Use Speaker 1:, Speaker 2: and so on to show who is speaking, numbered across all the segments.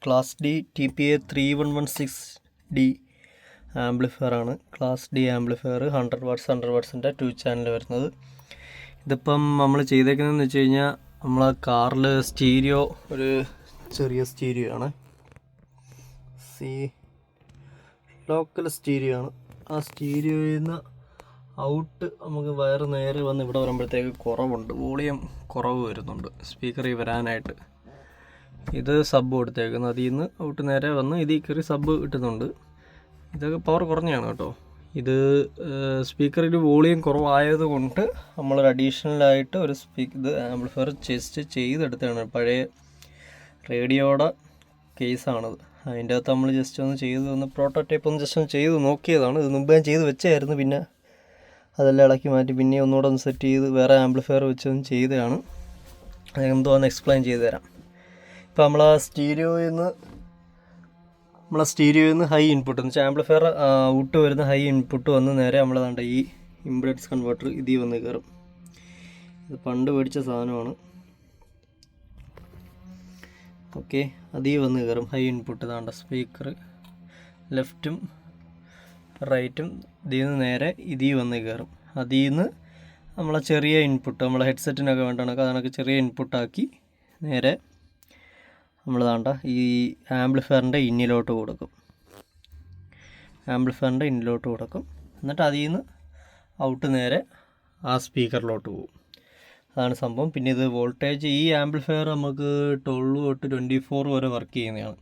Speaker 1: Class D TPA 3116D amplifier ആണ്. Class D amplifier 100 വാട്ട്സിൻ്റെ 2 channel വരുന്നത്. ഇതിപ്പം നമ്മൾ ചെയ്തേക്കുന്നതെന്ന് വെച്ച് കഴിഞ്ഞാൽ നമ്മളെ കാറിൽ സ്റ്റീരിയോ ഒരു ചെറിയ സ്റ്റീരിയോ ആണ്, ലോക്കൽ സ്റ്റീരിയോ ആണ്. ആ സ്റ്റീരിയോയിൽ നിന്ന് ഔട്ട് നമുക്ക് വയറ് നേരെ വന്ന് ഇവിടെ വരുമ്പോഴത്തേക്ക് കുറവുണ്ട്, വോളിയം കുറവ് വരുന്നുണ്ട് സ്പീക്കറിൽ വരാനായിട്ട്. ഇത് സബ് കൊടുത്തേക്കുന്നത്, അതിൽ നിന്ന് ഔട്ട് നേരെ വന്ന് ഇതിൽ കയറി സബ് കിട്ടുന്നുണ്ട്. ഇതൊക്കെ പവർ കുറഞ്ഞാണ് കേട്ടോ. ഇത് സ്പീക്കറിൽ വോളിയം കുറവായത് കൊണ്ട് നമ്മളൊരു അഡീഷണലായിട്ട് ഒരു ഇത് ആംപ്ലിഫയർ ടെസ്റ്റ് ചെയ്തെടുത്തതാണ്. പഴയ റേഡിയോയുടെ കേസാണത്. അതിൻ്റെ അകത്ത് നമ്മൾ ജസ്റ്റ് ഒന്ന് പ്രോട്ടോടൈപ്പ് ജസ്റ്റ് ഒന്ന് ചെയ്ത് നോക്കിയതാണ്. ഇത് മുമ്പ് ഞാൻ ചെയ്ത് വെച്ചായിരുന്നു, പിന്നെ അതെല്ലാം ഇളക്കി മാറ്റി പിന്നെ ഒന്നുകൂടെ ഒന്ന് സെറ്റ് ചെയ്ത് വേറെ ആംപ്ലിഫയർ വെച്ചൊന്ന് ചെയ്തതാണ്. അതെന്തോ ഒന്ന് എക്സ്പ്ലെയിൻ ചെയ്ത് തരാം. ഇപ്പോൾ നമ്മളെ സ്റ്റീരിയോയിൽ നിന്ന് ഹൈ ഇൻപുട്ട് എന്ന് വെച്ചാൽ ആംപ്ലിഫയർ ഔട്ട് വരുന്ന ഹൈ ഇൻപുട്ട് വന്ന് നേരെ നമ്മളതാണ്ട് ഈ ഇംപെഡൻസ് കൺവേർട്ടർ ഇതിൽ വന്ന് കയറും. ഇത് പണ്ട് മേടിച്ച സാധനമാണ്. ഓക്കെ, അതിൽ വന്ന് കയറും ഹൈ ഇൻപുട്ട്. ഇതാണ്ട സ്പീക്കർ ലെഫ്റ്റും റൈറ്റും ഇതിൽ നിന്ന് നേരെ ഇതിൽ വന്ന് കയറും. അതിൽ നിന്ന് നമ്മളെ ചെറിയ ഇൻപുട്ട് നമ്മളെ ഹെഡ്സെറ്റിനൊക്കെ വേണ്ടതൊക്കെ അതിനൊക്കെ ചെറിയ ഇൻപുട്ടാക്കി നേരെ നമ്മളതാണ്ട ഈ ആംപ്ലിഫയറിൻ്റെ ഇന്നിലോട്ട് കൊടുക്കും. എന്നിട്ട് അതിൽ നിന്ന് ഔട്ട് നേരെ ആ സ്പീക്കറിലോട്ട് പോകും. അതാണ് സംഭവം. പിന്നെ ഇത് വോൾട്ടേജ്, ഈ ആംപ്ലിഫയർ നമുക്ക് 12 തൊട്ട് 24 വരെ വർക്ക് ചെയ്യുന്നതാണ്.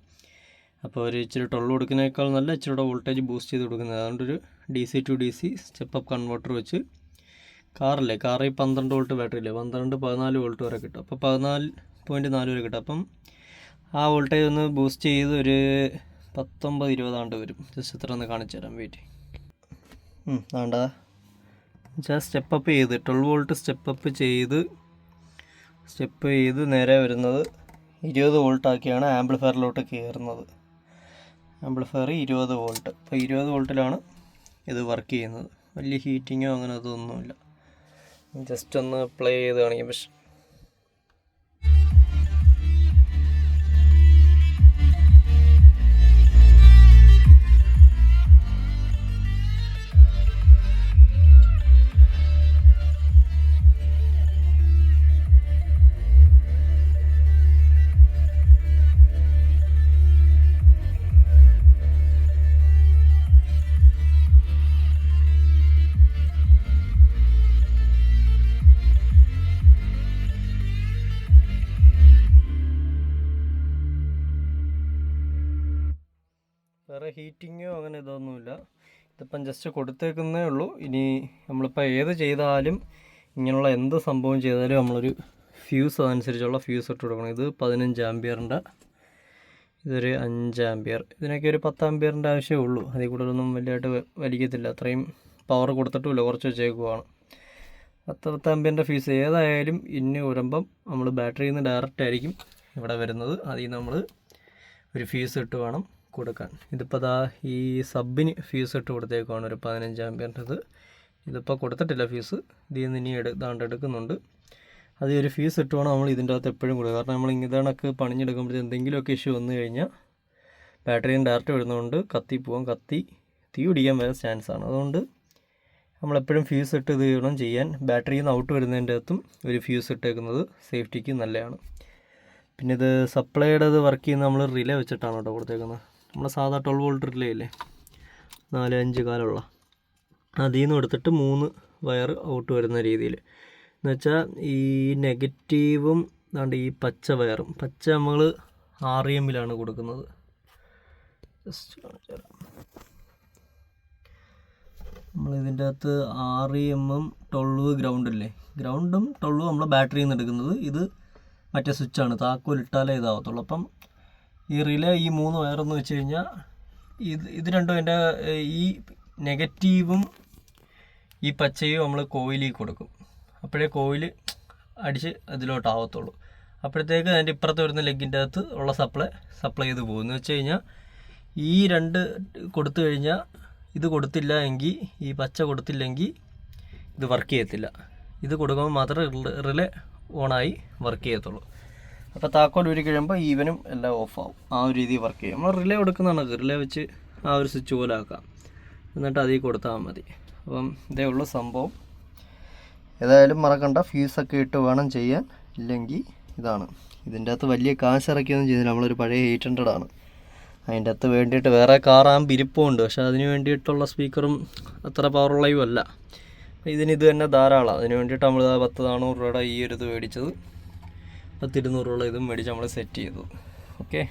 Speaker 1: അപ്പോൾ ഒരു ഇച്ചിരി 12 കൊടുക്കുന്നതിനേക്കാൾ നല്ല ഇച്ചിരി വോൾട്ടേജ് ബൂസ്റ്റ് ചെയ്ത് കൊടുക്കുന്നത്. അതുകൊണ്ടൊരു DC to DC step converter വെച്ച് കാറിൽ 12 വോൾട്ട് ബാറ്ററി ഇല്ലേ, 14 വോൾട്ട് വരെ കിട്ടും. അപ്പോൾ 14.4 വരെ കിട്ടും. അപ്പം ആ വോൾട്ടേജ് ഒന്ന് ബൂസ്റ്റ് ചെയ്ത് ഒരു 19-20 വരും. ജസ്റ്റ് ഇത്ര ഒന്ന് കാണിച്ചു തരാം, വെയിറ്റ്. വേണ്ട വെച്ചാൽ സ്റ്റെപ്പ് അപ്പ് ചെയ്ത് 12 വോൾട്ട് സ്റ്റെപ്പ് ചെയ്ത് നേരെ വരുന്നത് 20 വോൾട്ടാക്കിയാണ് ആംപ്ലിഫയറിലോട്ട് കയറുന്നത്. Amplifier 20 volt. അപ്പോൾ 20 വോൾട്ടിലാണ് ഇത് വർക്ക് ചെയ്യുന്നത്. വലിയ ഹീറ്റിങ്ങോ അങ്ങനെ അതൊന്നുമില്ല. ജസ്റ്റ് ഒന്ന് പ്ലേ ചെയ്ത് കാണിക്കാം. പക്ഷേ വേറെ ഹീറ്റിങ്ങോ അങ്ങനെ ഇതൊന്നുമില്ല. ഇതിപ്പം ജസ്റ്റ് കൊടുത്തേക്കുന്നേ ഉള്ളൂ. ഇനി നമ്മളിപ്പോൾ ഏത് ചെയ്താലും ഇങ്ങനെയുള്ള എന്ത് സംഭവം ചെയ്താലും നമ്മളൊരു ഫ്യൂസ് അതനുസരിച്ചുള്ള ഫ്യൂസ് ഇട്ട് കൊടുക്കണം. ഇത് 15 ആംപിയറിൻ്റെ, ഇതൊരു 5 ആംപിയർ. ഇതിനൊക്കെ ഒരു 10 ആംപിയറിൻ്റെ ആവശ്യമേ ഉള്ളൂ. അതിൽ കൂടുതലൊന്നും വലിയതായിട്ട് വലിക്കത്തില്ല. അത്രയും പവർ കൊടുത്തിട്ടുമില്ല, കുറച്ച് വെച്ചേക്കുവാണ്. 10 ആംപിയറിൻ്റെ ഫ്യൂസ് ഏതായാലും ഇന്ന് വരുമ്പം നമ്മൾ ബാറ്ററിയിൽ നിന്ന് ഡയറക്റ്റ് ആയിരിക്കും ഇവിടെ വരുന്നത്. അതിൽ നിന്ന് നമ്മൾ ഒരു ഫ്യൂസ് ഇട്ട് വേണം കൊടുക്കാൻ. ഇതിപ്പോൾ ദാ ഈ സബിന് ഫ്യൂസ് ഇട്ട് കൊടുത്തേക്കുവാണ് ഒരു 15 ആംപിയറിൻ്റെത്. ഇതിപ്പോൾ കൊടുത്തിട്ടില്ല ഫ്യൂസ്, ഇതിൽ നിന്ന് ഇനി എടുക്കുന്നുണ്ട്. അത് ഒരു ഫ്യൂസ് ഇട്ട് വേണം നമ്മൾ ഇതിൻ്റെ അകത്ത് എപ്പോഴും കൊടുക്കുക. കാരണം നമ്മൾ ഇങ്ങനൊക്കെ പണിഞ്ഞെടുക്കുമ്പോഴത്തേക്ക് എന്തെങ്കിലുമൊക്കെ ഇഷ്യൂ വന്നു കഴിഞ്ഞാൽ ബാറ്ററിയിൽ നിന്ന് ഡയറക്റ്റ് വരുന്നതുകൊണ്ട് തീ പിടിക്കാൻ വരെ ചാൻസാണ്. അതുകൊണ്ട് നമ്മളെപ്പോഴും ഫ്യൂസ് ഇട്ട് ഇത് വേണം ചെയ്യാൻ. ബാറ്ററിയിൽ നിന്ന് ഔട്ട് വരുന്നതിൻ്റെ അകത്തും ഒരു ഫ്യൂസ് ഇട്ടേക്കുന്നത് സേഫ്റ്റിക്ക് നല്ലതാണ്. പിന്നെ ഇത് സപ്ലൈയുടെ ഇത് വർക്ക് ചെയ്യുന്ന നമ്മൾ റിലേ വെച്ചിട്ടാണ് കേട്ടോ കൊടുത്തേക്കുന്നത്. നമ്മൾ സാധാ 12 വോൾട്ട് റിലേ ഇല്ലേ, 4-5 കാലുള്ള, അതിൽ നിന്ന് എടുത്തിട്ട് 3 വയർ ഔട്ട് വരുന്ന രീതിയിൽ. എന്നുവെച്ചാൽ ഈ നെഗറ്റീവും അതാണ്ട് ഈ പച്ച വയറും, പച്ച നമ്മൾ REMലാണ് കൊടുക്കുന്നത്. ജസ്റ്റ് കാണിച്ചു തരാം. നമ്മളിതിൻ്റെ അകത്ത് REMഉം 12 ഗ്രൗണ്ടില്ലേ, ഗ്രൗണ്ടും 12 നമ്മൾ ബാറ്ററിയിൽ നിന്ന് എടുക്കുന്നത്. ഇത് മറ്റേ സ്വിച്ചാണ്, താക്കോലിട്ടാലേ ഇതാവത്തുള്ളൂ. അപ്പം ഈ റിലേ ഈ 3 വയറെന്ന് വെച്ച് കഴിഞ്ഞാൽ ഇത് രണ്ടും എൻ്റെ ഈ നെഗറ്റീവും ഈ പച്ചയും നമ്മൾ കോയിലിൽ കൊടുക്കും. അപ്പോഴേ കോയിൽ അടിച്ച് അതിലോട്ടാവത്തുള്ളൂ. അപ്പോഴത്തേക്ക് അതിൻ്റെ ഇപ്പുറത്ത് വരുന്ന ലെഗിൻ്റെ അകത്ത് ഉള്ള സപ്ലൈ ചെയ്ത് പോകും. എന്ന് വെച്ച് കഴിഞ്ഞാൽ ഈ 2 കൊടുത്തു കഴിഞ്ഞാൽ ഇത് കൊടുത്തില്ല എങ്കിൽ, ഈ പച്ച കൊടുത്തില്ലെങ്കിൽ ഇത് വർക്ക് ചെയ്യത്തില്ല. ഇത് കൊടുക്കുമ്പോൾ മാത്രമേ റിലേ ഓണായി വർക്ക് ചെയ്യത്തുള്ളൂ. അപ്പോൾ താക്കോൽ ഊരി കഴിയുമ്പോൾ ഈവനും എല്ലാം ഓഫാവും. ആ ഒരു രീതിയിൽ വർക്ക് ചെയ്യും. നമ്മൾ റിലേ കൊടുക്കുന്നതാണ്, റിലേ വെച്ച് ആ ഒരു സ്വിച്ച് പോലെ ആക്കാം, എന്നിട്ട് അതിൽ കൊടുത്താൽ മതി. അപ്പം ഇതേ ഉള്ളൂ സംഭവം. ഏതായാലും മറക്കണ്ട, ഫ്യൂസൊക്കെ ഇട്ട് വേണം ചെയ്യാൻ, ഇല്ലെങ്കിൽ ഇതാണ്. ഇതിൻ്റെ അകത്ത് വലിയ കാശ് ഇറക്കിയൊന്നും ചെയ്തില്ല, നമ്മളൊരു പഴയ 800 ആണ്. അതിൻ്റെ അകത്ത് വേണ്ടിയിട്ട് വേറെ കാറാകുമ്പോൾ ഇരിപ്പുണ്ട്, പക്ഷേ അതിന് വേണ്ടിയിട്ടുള്ള സ്പീക്കറും അത്ര പവറുള്ളതും അല്ല. ഇതിനിത് തന്നെ ധാരാളം. അതിന് വേണ്ടിയിട്ട് നമ്മൾ 10-400 രൂപയുടെ ഈ ഒരു ഇത് മേടിച്ചത്, 10-200 ഇതും മേടിച്ച് നമ്മൾ സെറ്റ് ചെയ്തു. ഓക്കെ.